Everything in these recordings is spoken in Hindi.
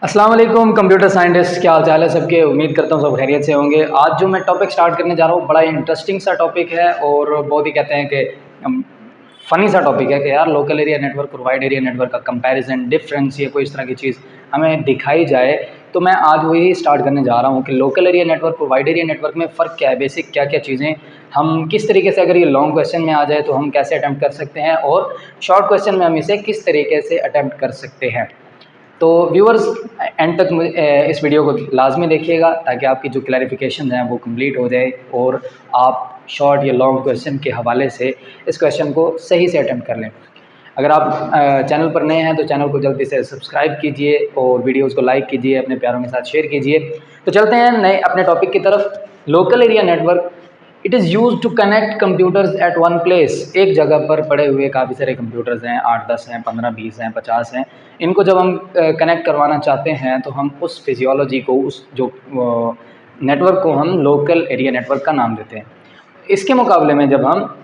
अस्सलाम वालेकुम कंप्यूटर साइंटिस्ट, क्या हाल चाल है सबके। उम्मीद करता हूँ सब खैरियत से होंगे। आज जो मैं टॉपिक स्टार्ट करने जा रहा हूँ बड़ा इंटरेस्टिंग सा टॉपिक है और बहुत ही कहते हैं कि फ़नी सा टॉपिक है कि यार लोकल एरिया नेटवर्क और वाइड एरिया नेटवर्क का कंपैरिजन डिफरेंस या कोई इस तरह की चीज़ हमें दिखाई जाए तो मैं आज वही स्टार्ट करने जा रहा हूँ कि लोकल एरिया नेटवर्क और वाइड एरिया नेटवर्क में फ़र्क क्या है, बेसिक क्या क्या चीज़ें हम किस तरीके से, अगर ये लॉन्ग क्वेश्चन में आ जाए तो हम कैसे अटैम्प्ट कर सकते हैं और शॉर्ट क्वेश्चन में हम इसे किस तरीके से अटैम्प्ट कर सकते हैं। तो व्यूअर्स एंड तक इस वीडियो को लाजमी देखिएगा ताकि आपकी जो क्लैरिफिकेशन हैं वो कंप्लीट हो जाए और आप शॉर्ट या लॉन्ग क्वेश्चन के हवाले से इस क्वेश्चन को सही से अटेम्प्ट कर लें। अगर आप चैनल पर नए हैं तो चैनल को जल्दी से सब्सक्राइब कीजिए और वीडियोस को लाइक कीजिए, अपने प्यारों के साथ शेयर कीजिए। तो चलते हैं नए अपने टॉपिक की तरफ। Local area network it is use to connect computers at one place. एक जगह पर पड़े हुए काफ़ी सारे कंप्यूटर्स हैं, 8-10 हैं, 15-20 हैं, 50 हैं। इनको जब हम कनेक्ट करवाना चाहते हैं तो हम उस फिजियोलॉजी को, उस जो नेटवर्क को हम लोकल एरिया नेटवर्क का नाम देते हैं। इसके मुकाबले में जब हम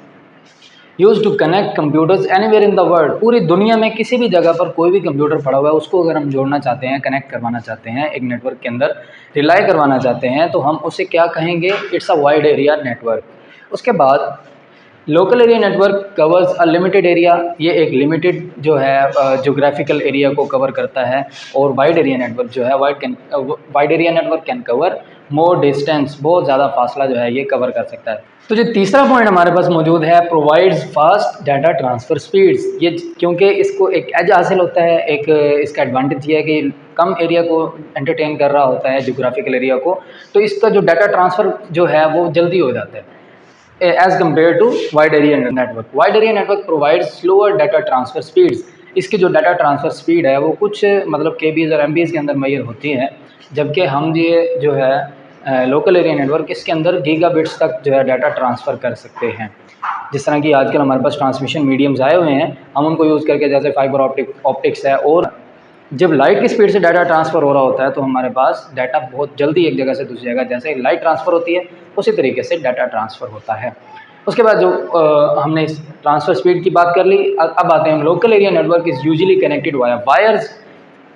use to connect computers anywhere in the world, पूरी दुनिया में किसी भी जगह पर कोई भी कंप्यूटर पड़ा हुआ है उसको अगर हम जोड़ना चाहते हैं, कनेक्ट करवाना चाहते हैं, एक नेटवर्क के अंदर रिलाई करवाना चाहते हैं तो हम उसे क्या कहेंगे? It's a wide area network. उसके बाद local area network covers a limited area, ये एक लिमिटेड जो है जोग्राफिकल एरिया को कवर करता है। और वाइड एरिया नेटवर्क जो है wide area network can cover more distance, बहुत ज़्यादा फासला जो है ये कवर कर सकता है। तो जो तीसरा पॉइंट हमारे पास मौजूद है, provides fast data transfer speeds. ये क्योंकि इसको एक एज हासिल होता है, एक इसका एडवांटेज ये है कि कम एरिया को एंटरटेन कर रहा होता है, जोग्राफिकल एरिया को, तो इसका जो डाटा ट्रांसफ़र जो है वो जल्दी हो जाता है as compare to wide area network. Wide area network provides slower data transfer speeds. इसकी जो डाटा ट्रांसफ़र स्पीड है वो कुछ मतलब केबीज़ और एमबीज़ के अंदर मैयर होती है, जबकि हम ये जो है लोकल एरिया नेटवर्क इसके अंदर गीगाबिट्स तक जो है डाटा ट्रांसफ़र कर सकते हैं। जिस तरह की आजकल हमारे पास ट्रांसमिशन मीडियम्स आए हुए हैं, हम उनको यूज़ करके, जैसे फाइबर ऑप्टिक्स है, और जब लाइट की स्पीड से डाटा ट्रांसफ़र हो रहा होता है तो हमारे पास डाटा बहुत जल्दी एक जगह से दूसरी जगह, जैसे लाइट ट्रांसफ़र होती है उसी तरीके से डाटा ट्रांसफ़र होता है। उसके बाद जो हमने इस ट्रांसफ़र स्पीड की बात कर ली, अब आते हैं हम local area network is usually connected via wires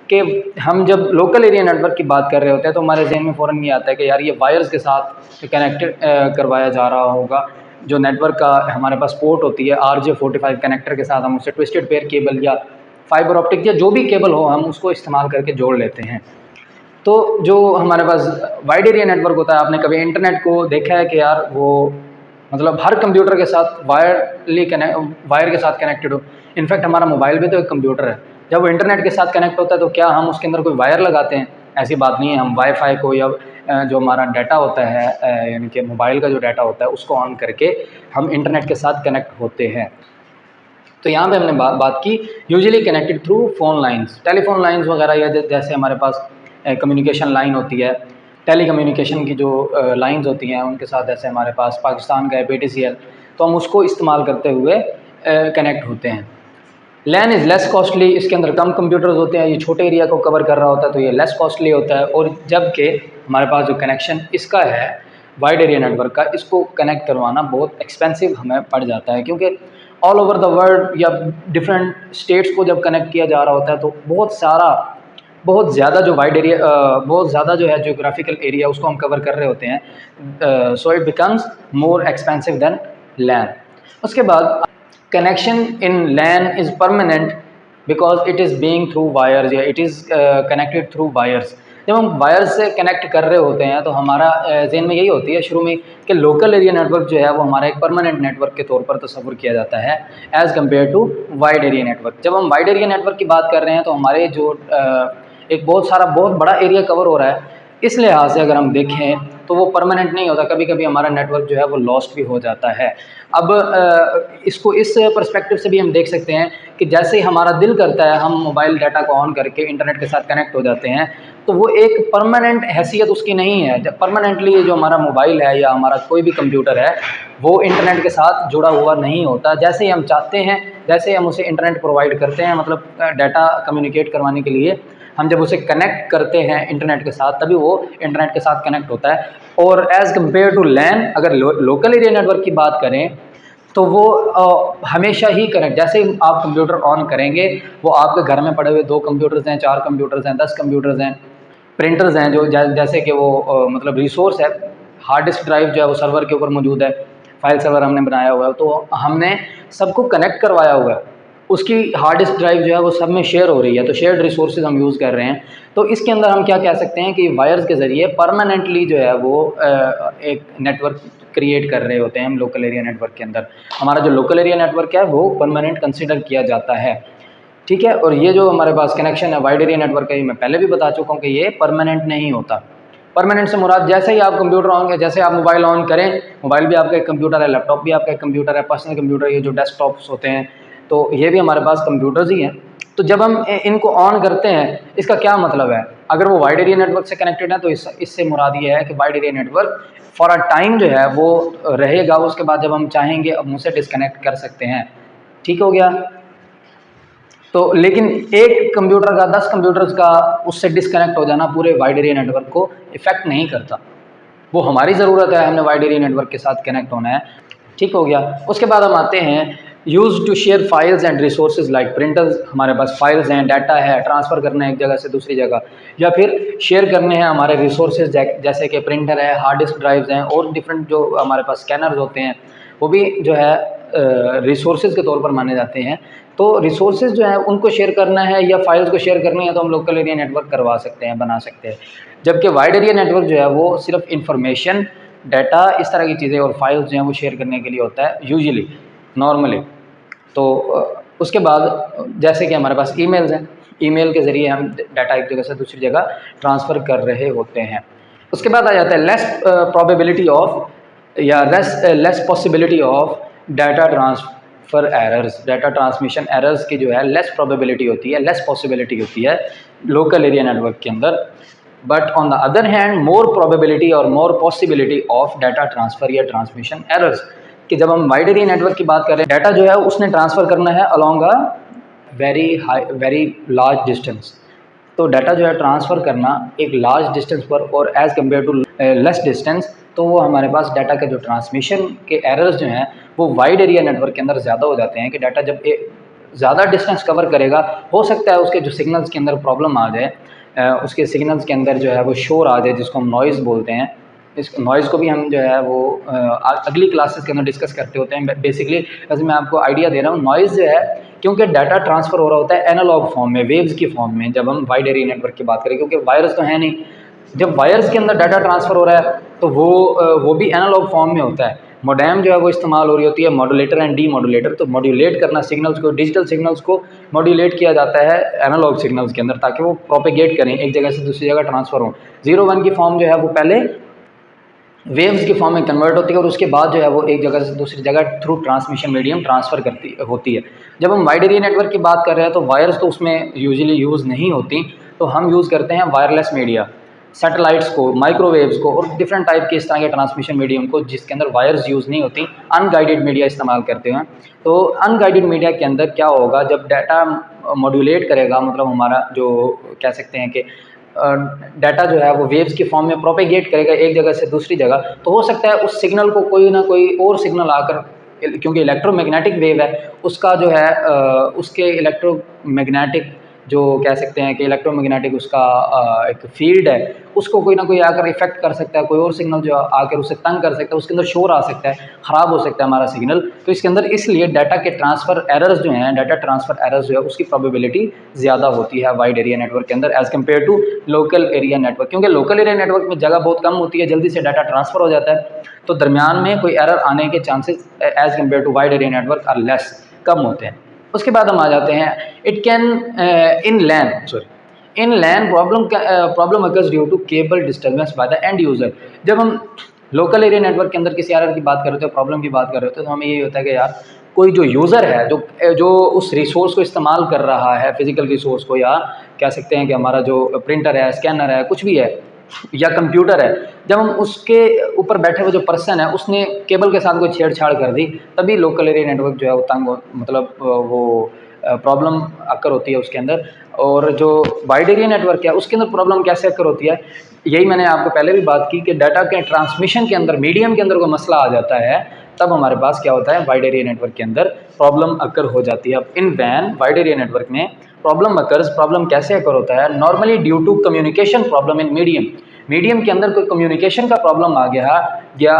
के। हम जब लोकल एरिया नेटवर्क की बात कर रहे होते हैं तो हमारे जहन में फ़ौरन ये आता है कि यार ये वायर्स के साथ कनेक्टेड करवाया जा रहा होगा। जो नेटवर्क का हमारे पास पोर्ट होती है RJ45 कनेक्टर के साथ हम उससे ट्विस्टेड पेयर केबल या फाइबर ऑप्टिक या जो भी केबल हो हम उसको इस्तेमाल करके जोड़ लेते हैं। तो जो हमारे पास वाइड एरिया नेटवर्क होता है, आपने कभी इंटरनेट को देखा है कि यार वो मतलब हर कंप्यूटर के साथ वायर के साथ कनेक्टेड हो। इनफैक्ट हमारा मोबाइल भी तो एक कंप्यूटर है। जब वो इंटरनेट के साथ कनेक्ट होता है तो क्या हम उसके अंदर कोई वायर लगाते हैं? ऐसी बात नहीं है। हम वाईफाई को या जो हमारा डाटा होता है यानी कि मोबाइल का जो डाटा होता है उसको ऑन करके हम इंटरनेट के साथ कनेक्ट होते हैं। तो यहाँ पे हमने बात की usually connected through phone lines, telephone lines वगैरह, या जैसे हमारे पास कम्युनिकेशन लाइन होती है, टेली कम्युनिकेशन की जो लाइंस होती हैं उनके साथ, जैसे हमारे पास पाकिस्तान का है PTCL, तो हम उसको इस्तेमाल करते हुए कनेक्ट होते हैं। लैन इज़ लेस कॉस्टली, इसके अंदर कम कंप्यूटर्स होते हैं, ये छोटे एरिया को कवर कर रहा होता है तो ये लेस कॉस्टली होता है। और जबकि हमारे पास जो कनेक्शन इसका है वाइड एरिया नेटवर्क का, इसको कनेक्ट करवाना बहुत एक्सपेंसिव हमें पड़ जाता है, क्योंकि ऑल ओवर द वर्ल्ड या डिफरेंट स्टेट्स को जब कनेक्ट किया जा रहा होता है तो बहुत ज़्यादा जो वाइड एरिया बहुत ज़्यादा जो है जियोग्राफिकल एरिया उसको हम कवर कर रहे होते हैं। So it becomes more expensive than LAN. उसके बाद connection in LAN is permanent because it is being through wires या it is connected through wires. जब हम वायर्स से कनेक्ट कर रहे होते हैं तो हमारा जहन में यही होती है शुरू में कि लोकल एरिया नेटवर्क जो है वो हमारा एक परमानेंट नेटवर्क के तौर पर तस्वुर किया जाता है as compare to wide area network. जब हम वाइड एरिया नेटवर्क की बात कर रहे हैं तो हमारे जो एक बहुत बड़ा एरिया कवर हो रहा है, इस लिहाज से अगर हम देखें तो वो परमानेंट नहीं होता, कभी कभी हमारा नेटवर्क जो है वो लॉस्ट भी हो जाता है। अब इसको इस पर्सपेक्टिव से भी हम देख सकते हैं कि जैसे ही हमारा दिल करता है हम मोबाइल डाटा को ऑन करके इंटरनेट के साथ कनेक्ट हो जाते हैं, तो वो एक परमानेंट हैसियत उसकी नहीं है। जब परमानेंटली जो हमारा मोबाइल है या हमारा कोई भी कंप्यूटर है वो इंटरनेट के साथ जुड़ा हुआ नहीं होता। जैसे ही हम चाहते हैं, जैसे ही हम उसे इंटरनेट प्रोवाइड करते हैं, मतलब डाटा कम्युनिकेट करवाने के लिए हम जब उसे कनेक्ट करते हैं इंटरनेट के साथ, तभी वो इंटरनेट के साथ कनेक्ट होता है। और एज़ कम्पेयर टू लैन, अगर लोकल एरिया नेटवर्क की बात करें तो वो हमेशा ही कनेक्ट, जैसे ही आप कंप्यूटर ऑन करेंगे वो आपके घर में पड़े हुए 2 कंप्यूटर्स हैं, 4 कंप्यूटर्स हैं, 10 कंप्यूटर्स हैं, प्रिंटर्स हैं, जो जैसे कि वो मतलब रिसोर्स है, हार्ड डिस्क ड्राइव जो है वो सर्वर के ऊपर मौजूद है, फाइल सर्वर हमने बनाया हुआ है, तो हमने सबको कनेक्ट करवाया हुआ है, उसकी हार्ड डिस्क ड्राइव जो है वो सब में शेयर हो रही है, तो शेयर्ड रिसोर्सेज हम यूज़ कर रहे हैं। तो इसके अंदर हम क्या कह सकते हैं कि वायर्स के ज़रिए परमानेंटली जो है वो एक नेटवर्क क्रिएट कर रहे होते हैं हम लोकल एरिया नेटवर्क के अंदर। हमारा जो लोकल एरिया नेटवर्क है वो परमानेंट कंसिडर किया जाता है, ठीक है। और ये जो हमारे पास कनेक्शन है वाइड एरिया नेटवर्क का, ये मैं पहले भी बता चुका हूँ कि ये परमानेंट नहीं होता। परमानेंट से मुराद जैसे ही आप कंप्यूटर ऑन, जैसे आप मोबाइल ऑन करें, मोबाइल भी आपका एक कंप्यूटर है, लैपटॉप भी आपका एक कंप्यूटर है, पर्सनल कंप्यूटर, ये जो डेस्कटॉप्स होते हैं, तो ये भी हमारे पास कंप्यूटर्स ही हैं। तो जब हम इनको ऑन करते हैं, इसका क्या मतलब है? अगर वो वाइड एरिया नेटवर्क से कनेक्टेड है तो इससे मुराद ये है कि wide area network for a time जो है वो रहेगा, उसके बाद जब हम चाहेंगे अब मुझसे डिस्कनेक्ट कर सकते हैं, ठीक हो गया। तो लेकिन एक कंप्यूटर का 10 कंप्यूटर्स का उससे डिस्कनेक्ट हो जाना पूरे वाइड एरिया नेटवर्क को इफ़ेक्ट नहीं करता। वो हमारी ज़रूरत है, हमने वाइड एरिया नेटवर्क के साथ कनेक्ट होना है, ठीक हो गया। उसके बाद हम आते हैं use to share files and resources like printers. हमारे पास फाइल्स हैं, डाटा है, ट्रांसफ़र करना है एक जगह से दूसरी जगह, या फिर शेयर करने हैं हमारे रिसोर्सेज जैसे कि प्रिंटर है, हार्ड डिस्क ड्राइव्स हैं, और डिफरेंट जो हमारे पास स्कैनर्स होते हैं वो भी जो है रिसोर्सेज के तौर पर माने जाते हैं। तो रिसोर्सेज जो है उनको शेयर करना है या फाइल्स को शेयर करनी है तो हम लोकल एरिया नेटवर्क करवा सकते हैं, बना सकते हैं। जबकि वाइड एरिया नेटवर्क जो है वो सिर्फ इंफॉर्मेशन, डाटा, इस तरह की चीज़ें और फाइल्स जो हैं वो शेयर करने के लिए होता है यूजुअली, नॉर्मली। तो उसके बाद जैसे कि हमारे पास ईमेल्स हैं, ईमेल के ज़रिए हम डाटा एक जगह से दूसरी जगह ट्रांसफ़र कर रहे होते हैं। उसके बाद आ जाता है लेस प्रोबेबिलिटी ऑफ या less possibility of data transfer errors. Data transmission errors की जो है लेस प्रोबेबिलिटी होती है, लेस पॉसिबिलिटी होती है लोकल एरिया नेटवर्क के अंदर। But on the other hand more probability और more possibility of data transfer या ट्रांसमिशन एरर्स, कि जब हम वाइड एरिया नेटवर्क की बात कर रहे हैं, डाटा जो है उसने ट्रांसफ़र करना है along a very large distance. तो डाटा जो है ट्रांसफ़र करना एक लार्ज डिस्टेंस पर और as compare to less distance, तो वो हमारे पास डाटा के जो ट्रांसमिशन के एरर्स जो हैं वो वाइड एरिया नेटवर्क के अंदर ज़्यादा हो जाते हैं। कि डाटा जब ज़्यादा डिस्टेंस कवर करेगा, हो सकता है उसके जो सिग्नल्स के अंदर प्रॉब्लम आ जाए, उसके सिग्नल्स के अंदर जो है वो शोर आ जाए, जिसको हम नॉइज़ बोलते हैं। इस नॉइज़ को भी हम जो है वो अगली क्लासेस के अंदर डिस्कस करते होते हैं। बेसिकली वैसे मैं आपको आइडिया दे रहा हूँ, नॉइज़ जो है क्योंकि डाटा ट्रांसफ़र हो रहा होता है एनालॉग फॉर्म में, वेव्स की फॉर्म में, जब हम वाइड एरिया नेटवर्क की बात करें, क्योंकि वायर्स तो है नहीं। जब वायर्स के अंदर डाटा ट्रांसफ़र हो रहा है तो वो भी एनालॉग फॉर्म में होता है। मोडेम जो है वो इस्तेमाल हो रही होती है, मॉड्यूलेटर एंड डी मॉड्यूलेटर। तो मॉड्यूलेट करना सिग्नल्स को, डिजिटल सिग्नल्स को मॉड्यूलेट किया जाता है एनालॉग सिग्नल्स के अंदर, ताकि वो प्रोपेगेट करें, एक जगह से दूसरी जगह ट्रांसफ़र हों। 0-1 की फॉर्म जो है वो पहले वेव्स की फॉर्म में कन्वर्ट होती है और उसके बाद जो है वो एक जगह से दूसरी जगह थ्रू ट्रांसमिशन मीडियम ट्रांसफ़र होती है। जब हम वाइड एरिया नेटवर्क की बात कर रहे हैं तो वायर्स तो उसमें यूजुअली यूज़ नहीं होती, तो हम यूज़ करते हैं वायरलेस मीडिया, सैटेलाइट्स को, माइक्रोवेव्स को और डिफरेंट टाइप के इस तरह के ट्रांसमिशन मीडियम को जिसके अंदर वायर्स यूज़ नहीं होती, अनगाइडेड मीडिया इस्तेमाल करते हैं। तो अनगाइडेड मीडिया के अंदर क्या होगा, जब डाटा मॉड्यूलेट करेगा, मतलब हमारा जो कह सकते हैं कि डाटा जो है वो वेव्स की फॉर्म में प्रोपेगेट करेगा एक जगह से दूसरी जगह, तो हो सकता है उस सिग्नल को कोई ना कोई और सिग्नल आकर, क्योंकि इलेक्ट्रोमैग्नेटिक वेव है, उसका जो है उसके इलेक्ट्रोमैग्नेटिक जो कह सकते हैं कि इलेक्ट्रोमैग्नेटिक उसका एक फील्ड है, उसको कोई ना कोई आकर इफेक्ट कर सकता है, कोई और सिग्नल जो आकर उसे तंग कर सकता है, उसके अंदर शोर आ सकता है, ख़राब हो सकता है हमारा सिग्नल। तो इसके अंदर इसलिए डाटा के ट्रांसफ़र एरर्स जो हैं, डाटा ट्रांसफ़र एरर्स जो है उसकी प्रोबेबिलिटी ज़्यादा होती है वाइड एरिया नेटवर्क के अंदर as compare to local area network, क्योंकि लोकल एरिया नेटवर्क में जगह बहुत कम होती है, जल्दी से डाटा ट्रांसफ़र हो जाता है, तो दरमियान में कोई एरर आने के chances as compare to wide area network are less, कम होते हैं। उसके बाद हम आ जाते हैं it can in LAN problem occurs due to cable disturbance by the end user. जब हम लोकल एरिया नेटवर्क के अंदर किसी एरर की बात कर रहे थे, प्रॉब्लम की बात कर रहे थे, तो हमें यही होता है कि यार कोई जो यूज़र है, जो उस रिसोर्स को इस्तेमाल कर रहा है, फिजिकल रिसोर्स को, या कह सकते हैं कि हमारा जो प्रिंटर है, स्कैनर है, कुछ भी है, या कंप्यूटर है, जब हम उसके ऊपर बैठे हुए जो पर्सन है उसने केबल के साथ कोई छेड़छाड़ कर दी, तभी लोकल एरिया नेटवर्क जो है वो तंग मतलब वो प्रॉब्लम अक्कर होती है उसके अंदर। और जो वाइड एरिया नेटवर्क है उसके अंदर प्रॉब्लम कैसे अक्कर होती है, यही मैंने आपको पहले भी बात की कि डाटा के ट्रांसमिशन के अंदर, मीडियम के अंदर कोई मसला आ जाता है, तब हमारे पास क्या होता है, वाइड एरिया नेटवर्क के अंदर प्रॉब्लम अकर हो जाती है। अब इन वैन वाइड एरिया नेटवर्क में प्रॉब्लम अकर्स, प्रॉब्लम कैसे अकर होता है, normally due to communication problem in medium के अंदर कोई कम्युनिकेशन का प्रॉब्लम आ गया या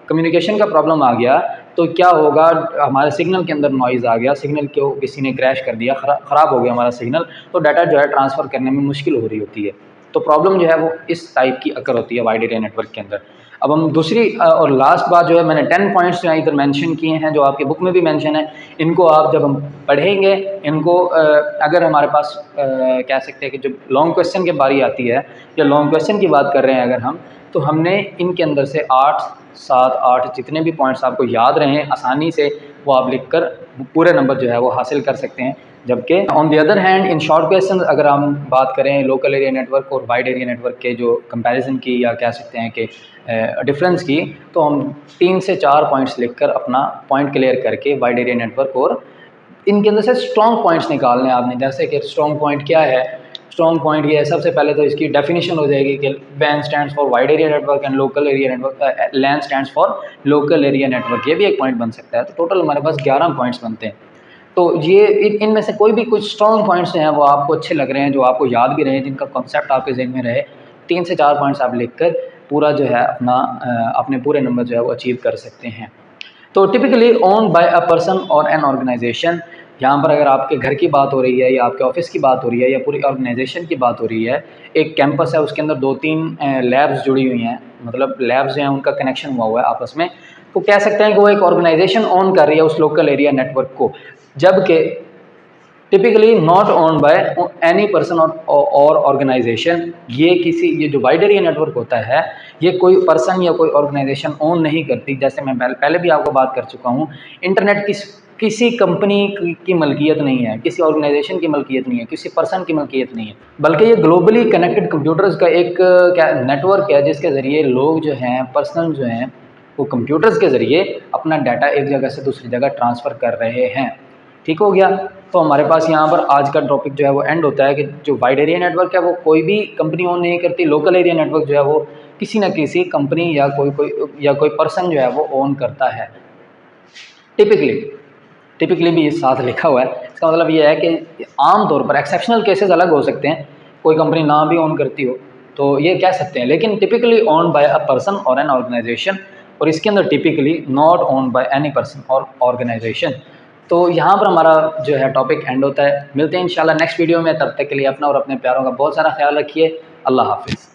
कम्युनिकेशन का प्रॉब्लम आ गया तो क्या होगा, हमारे सिग्नल के अंदर नॉइज़ आ गया, सिग्नल को किसी ने क्रैश कर दिया, ख़राब हो गया हमारा सिग्नल, तो डाटा जो है ट्रांसफ़र करने में मुश्किल हो रही होती है। तो प्रॉब्लम जो है वो इस टाइप की अकर होती है वाइड एरिया नेटवर्क के अंदर। अब हम दूसरी और लास्ट बात जो है, मैंने 10 पॉइंट्स जो है इधर मेंशन किए हैं, जो आपकी बुक में भी मेंशन है। इनको आप जब हम पढ़ेंगे, इनको अगर हमारे पास कह सकते हैं कि जब लॉन्ग क्वेश्चन की बारी आती है या लॉन्ग क्वेश्चन की बात कर रहे हैं अगर हम, तो हमने इनके अंदर से 8, 7, 8 जितने भी पॉइंट्स आपको याद रहें आसानी से, वो आप लिख कर पूरे नंबर जो है वो हासिल कर सकते हैं। जबकि on the other hand in short question अगर हम बात करें लोकल एरिया नेटवर्क और वाइड एरिया नेटवर्क के जो कंपैरिजन की या कह सकते हैं कि डिफरेंस की, तो हम 3 से 4 पॉइंट्स लिखकर अपना पॉइंट क्लियर करके वाइड एरिया नेटवर्क और इनके अंदर से स्ट्रॉन्ग पॉइंट्स निकालने आपने। जैसे कि स्ट्रॉन्ग पॉइंट क्या है, स्ट्रॉन्ग पॉइंट ये है, सबसे पहले तो इसकी डेफिनेशन हो जाएगी कि वैन stands for wide area network and local area network, LAN stands for local area network, ये भी एक पॉइंट बन सकता है। तो टोटल हमारे पास 11 पॉइंट्स बनते हैं। तो ये इनमें से कोई भी कुछ स्ट्रॉन्ग पॉइंट्स हैं वो आपको अच्छे लग रहे हैं, जो आपको याद भी रहे, जिनका कॉन्सेप्ट आपके जहन में रहे, 3 से 4 पॉइंट्स आप लिखकर पूरा जो है अपने पूरे नंबर जो है वो अचीव कर सकते हैं। तो typically owned by a person or an organisation, यहाँ पर अगर आपके घर की बात हो रही है या आपके ऑफिस की बात हो रही है या पूरी ऑर्गेनाइजेशन की बात हो रही है, एक कैंपस है उसके अंदर 2-3 लैब्स जुड़ी हुई हैं, मतलब लैब्स जो हैं उनका कनेक्शन हुआ है आपस में, तो कह सकते हैं कि वो एक ऑर्गेनाइजेशन ओन कर रही है उस लोकल एरिया नेटवर्क को, जबकि typically not owned by any person or organisation. ये जो वाइड एरिया नेटवर्क होता है, ये कोई पर्सन या कोई ऑर्गेनाइजेशन ओन नहीं करती। जैसे मैं पहले भी आपको बात कर चुका हूँ, इंटरनेट किसी कंपनी की मलकियत नहीं है, किसी ऑर्गेनाइजेशन की मलकियत नहीं है, किसी पर्सन की मलकियत नहीं है, बल्कि ये ग्लोबली कनेक्टेड कंप्यूटर्स का एक क्या नेटवर्क है, जिसके ज़रिए लोग जो हैं, पर्सन जो हैं, वो कंप्यूटर्स के ज़रिए अपना डाटा एक जगह से दूसरी जगह ट्रांसफ़र कर रहे हैं। ठीक हो गया। तो हमारे पास यहाँ पर आज का टॉपिक जो है वो एंड होता है कि जो वाइड एरिया नेटवर्क है वो कोई भी कंपनी ओन नहीं करती, लोकल एरिया नेटवर्क जो है वो किसी न किसी कंपनी या कोई पर्सन जो है वो ओन करता है। टिपिकली भी इस साथ लिखा हुआ है। इसका मतलब ये है कि आम तौर पर एक्सेप्शनल केसेस अलग हो सकते हैं, कोई कंपनी ना भी ओन करती हो तो ये कह सकते हैं, लेकिन typically owned by a person or an organisation, और इसके अंदर typically not owned by any person or organisation. तो यहाँ पर हमारा जो है टॉपिक एंड होता है। मिलते हैं इंशाल्लाह नेक्स्ट वीडियो में, तब तक के लिए अपना और अपने प्यारों का बहुत सारा ख्याल रखिए। अल्लाह हाफिज़।